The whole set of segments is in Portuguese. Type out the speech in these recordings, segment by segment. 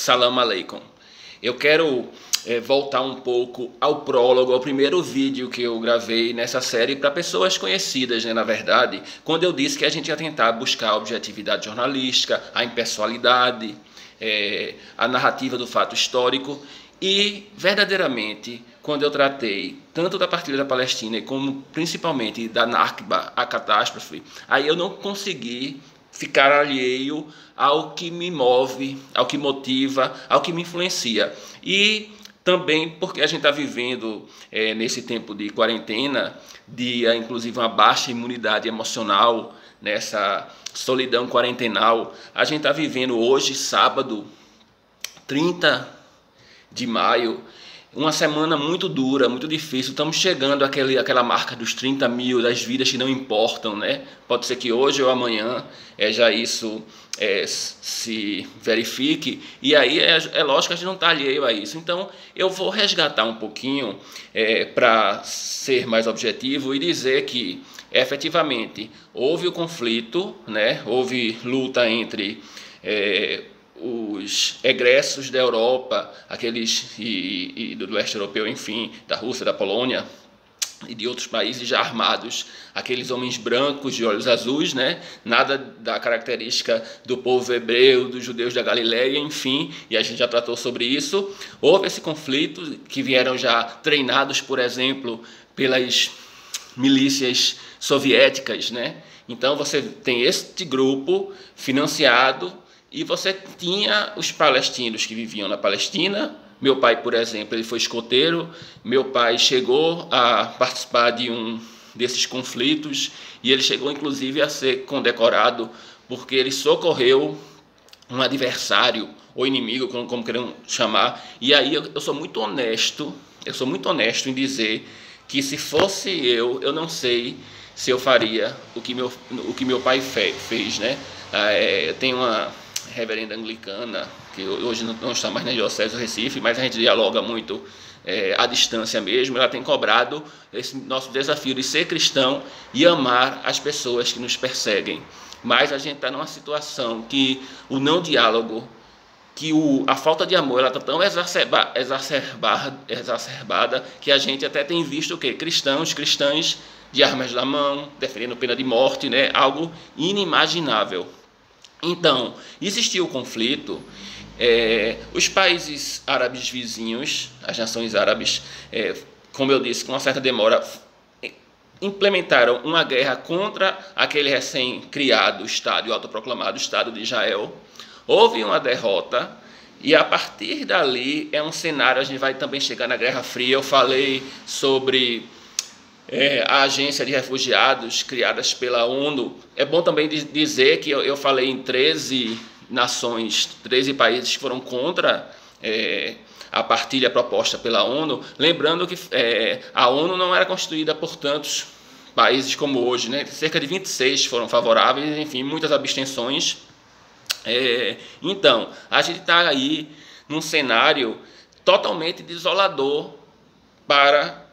Salam Aleikum. Eu quero voltar um pouco ao prólogo, ao primeiro vídeo que eu gravei nessa série para pessoas conhecidas, né, na verdade, quando eu disse que a gente ia tentar buscar a objetividade jornalística, a impessoalidade, a narrativa do fato histórico. E, verdadeiramente, quando eu tratei tanto da partilha da Palestina como principalmente da Nakba, a catástrofe, aí eu não consegui ficar alheio ao que me move, ao que motiva, ao que me influencia. E também porque a gente está vivendo nesse tempo de quarentena, inclusive uma baixa imunidade emocional, nessa solidão quarentenal. A gente está vivendo hoje, sábado, 30 de maio, uma semana muito dura, muito difícil. Estamos chegando àquela marca dos 30 mil, das vidas que não importam, né? Pode ser que hoje ou amanhã já isso se verifique, e aí é lógico que a gente não está alheio a isso. Então eu vou resgatar um pouquinho para ser mais objetivo e dizer que efetivamente houve o conflito, né? Houve luta entre os egressos da Europa, aqueles e do leste europeu, enfim, da Rússia, da Polônia e de outros países já armados, aqueles homens brancos de olhos azuis, né? Nada da característica do povo hebreu, dos judeus da Galileia, enfim, e a gente já tratou sobre isso. Houve esse conflito, que vieram já treinados, por exemplo, pelas milícias soviéticas, né? Então você tem este grupo financiado. E você tinha os palestinos que viviam na Palestina. Meu pai, por exemplo, ele foi escoteiro. Meu pai chegou a participar de um desses conflitos e ele chegou, inclusive, a ser condecorado porque ele socorreu um adversário ou inimigo, como queiram chamar. E aí eu sou muito honesto, em dizer que se fosse eu não sei se eu faria o que meu pai fez, né? Eu tenho uma reverenda anglicana, que hoje não está mais na Diocese do Recife, mas a gente dialoga muito à distância mesmo. Ela tem cobrado esse nosso desafio de ser cristão e amar as pessoas que nos perseguem. Mas a gente está numa situação que o não diálogo, que a falta de amor, ela está tão exacerbada que a gente até tem visto o quê? Cristãs de armas na mão, defendendo pena de morte, né? Algo inimaginável. Então, existiu o conflito, os países árabes vizinhos, as nações árabes, como eu disse, com uma certa demora, implementaram uma guerra contra aquele recém-criado Estado, autoproclamado Estado de Israel. Houve uma derrota e, a partir dali, é um cenário, a gente vai também chegar na Guerra Fria. Eu falei sobre a agência de refugiados criadas pela ONU. É bom também dizer que eu falei em 13 nações, 13 países que foram contra a partilha proposta pela ONU, lembrando que a ONU não era constituída por tantos países como hoje, né? Cerca de 26 foram favoráveis, enfim, muitas abstenções. Então, a gente está aí num cenário totalmente desolador para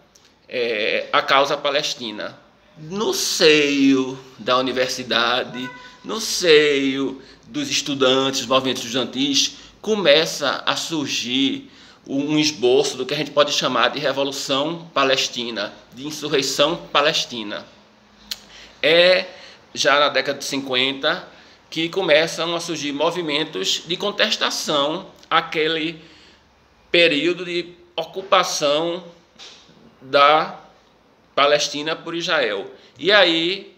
a causa palestina. No seio da universidade, no seio dos estudantes, dos movimentos estudantis, começa a surgir um esboço do que a gente pode chamar de Revolução Palestina, de insurreição palestina. Já na década de 50 que começam a surgir movimentos de contestação àquele período de ocupação da Palestina por Israel. E aí,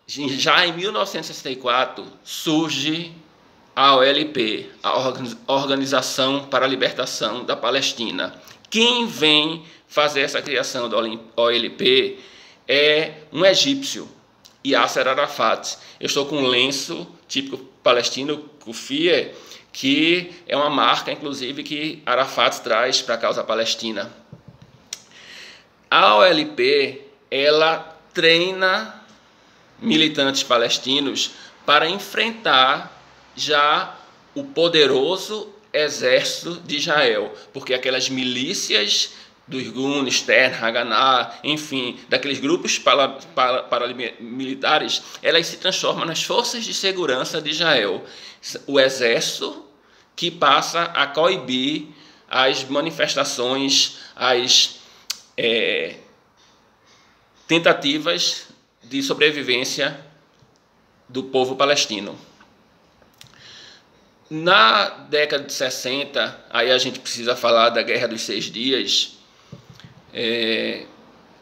já em 1964, surge a OLP, a Organização para a Libertação da Palestina. Quem vem fazer essa criação da OLP é um egípcio, Yasser Arafat. Eu estou com um lenço típico palestino, kufiyeh, que é uma marca, inclusive, que Arafat traz para a causa palestina. A OLP, ela treina militantes palestinos para enfrentar já o poderoso exército de Israel, porque aquelas milícias do Irgun, Stern, Haganah, enfim, daqueles grupos paramilitares, elas se transformam nas forças de segurança de Israel. O exército que passa a coibir as manifestações, as tentativas de sobrevivência do povo palestino. Na década de 60, aí a gente precisa falar da Guerra dos 6 Dias,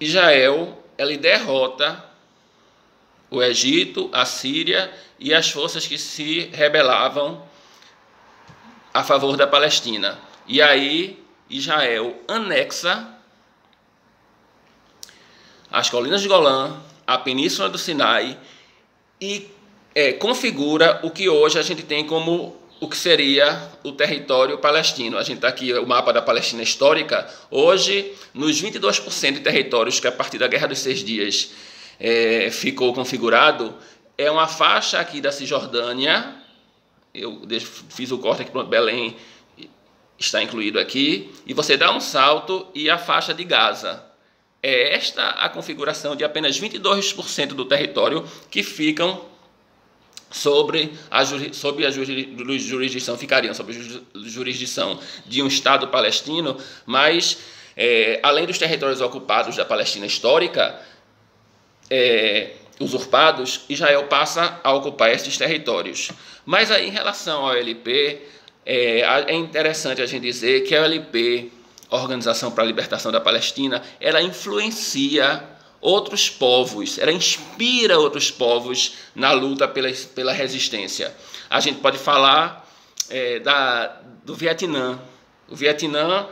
Israel ele derrota o Egito, a Síria e as forças que se rebelavam a favor da Palestina. E aí Israel anexa as colinas de Golã, a Península do Sinai e configura o que hoje a gente tem como o que seria o território palestino. A gente está aqui, o mapa da Palestina histórica. Hoje, nos 22% de territórios que a partir da Guerra dos 6 Dias ficou configurado, é uma faixa aqui da Cisjordânia. Eu fiz o corte aqui, pronto, Belém está incluído aqui. E você dá um salto e a faixa de Gaza. É esta a configuração de apenas 22% do território que ficam sob a jurisdição, ficariam sob a jurisdição de um Estado palestino, mas, além dos territórios ocupados da Palestina histórica, usurpados, Israel passa a ocupar esses territórios. Mas aí, em relação ao OLP, é interessante a gente dizer que a OLP, Organização para a Libertação da Palestina, ela influencia outros povos, ela inspira outros povos na luta pela resistência. A gente pode falar do Vietnã. O Vietnã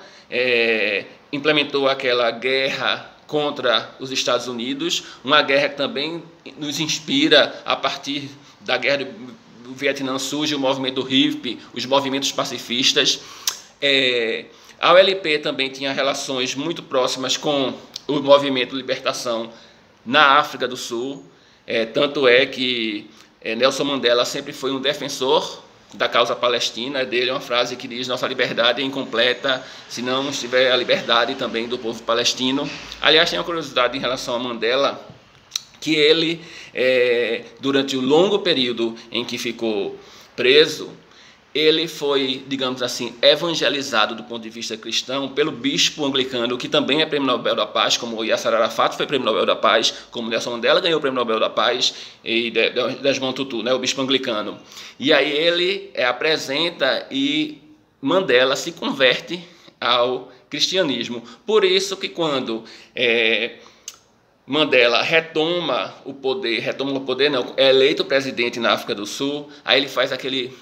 implementou aquela guerra contra os Estados Unidos, uma guerra que também nos inspira. A partir da guerra do Vietnã surge o movimento do hippie, os movimentos pacifistas. A OLP também tinha relações muito próximas com o movimento de libertação na África do Sul. Tanto é que Nelson Mandela sempre foi um defensor da causa palestina. Dele é uma frase que diz: nossa liberdade é incompleta se não estiver a liberdade também do povo palestino. Aliás, tem uma curiosidade em relação a Mandela, que ele, durante o longo período em que ficou preso, ele foi, digamos assim, evangelizado do ponto de vista cristão pelo bispo anglicano, que também é prêmio Nobel da Paz, como Yasser Arafat foi prêmio Nobel da Paz, como Nelson Mandela ganhou o prêmio Nobel da Paz, e Desmond Tutu, né, o bispo anglicano. E aí ele apresenta e Mandela se converte ao cristianismo. Por isso que quando Mandela retoma o poder não, é eleito presidente na África do Sul, aí ele faz aquele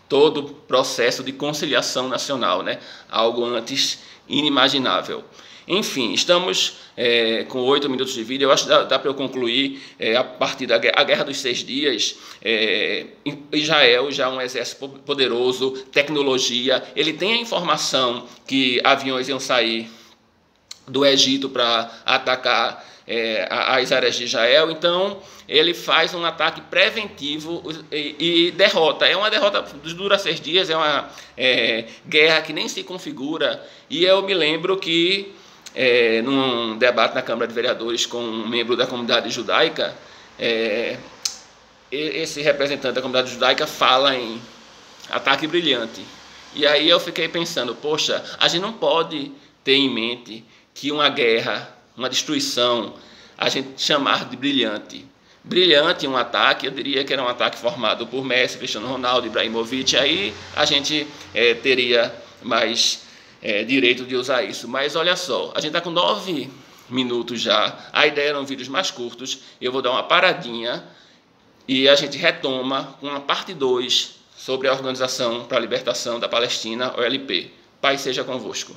todo o processo de conciliação nacional, né? Algo antes inimaginável. Enfim, estamos com 8 minutos de vídeo. Eu acho que dá para eu concluir a partir da Guerra dos 6 Dias. Israel já é um exército poderoso, tecnologia. Ele tem a informação que aviões iam sair do Egito para atacar as áreas de Israel. Então ele faz um ataque preventivo e derrota. É uma derrota, dura 6 dias, é uma guerra que nem se configura. E eu me lembro que num debate na Câmara de Vereadores com um membro da comunidade judaica, esse representante da comunidade judaica fala em ataque brilhante. E aí eu fiquei pensando, poxa, a gente não pode ter em mente que uma guerra, uma destruição, a gente chamar de brilhante. Brilhante, um ataque, eu diria que era um ataque formado por Messi, Cristiano Ronaldo, Ibrahimovic, aí a gente teria mais direito de usar isso. Mas olha só, a gente está com 9 minutos já, a ideia eram vídeos mais curtos, eu vou dar uma paradinha e a gente retoma com uma parte 2 sobre a Organização para a Libertação da Palestina, OLP. Paz seja convosco.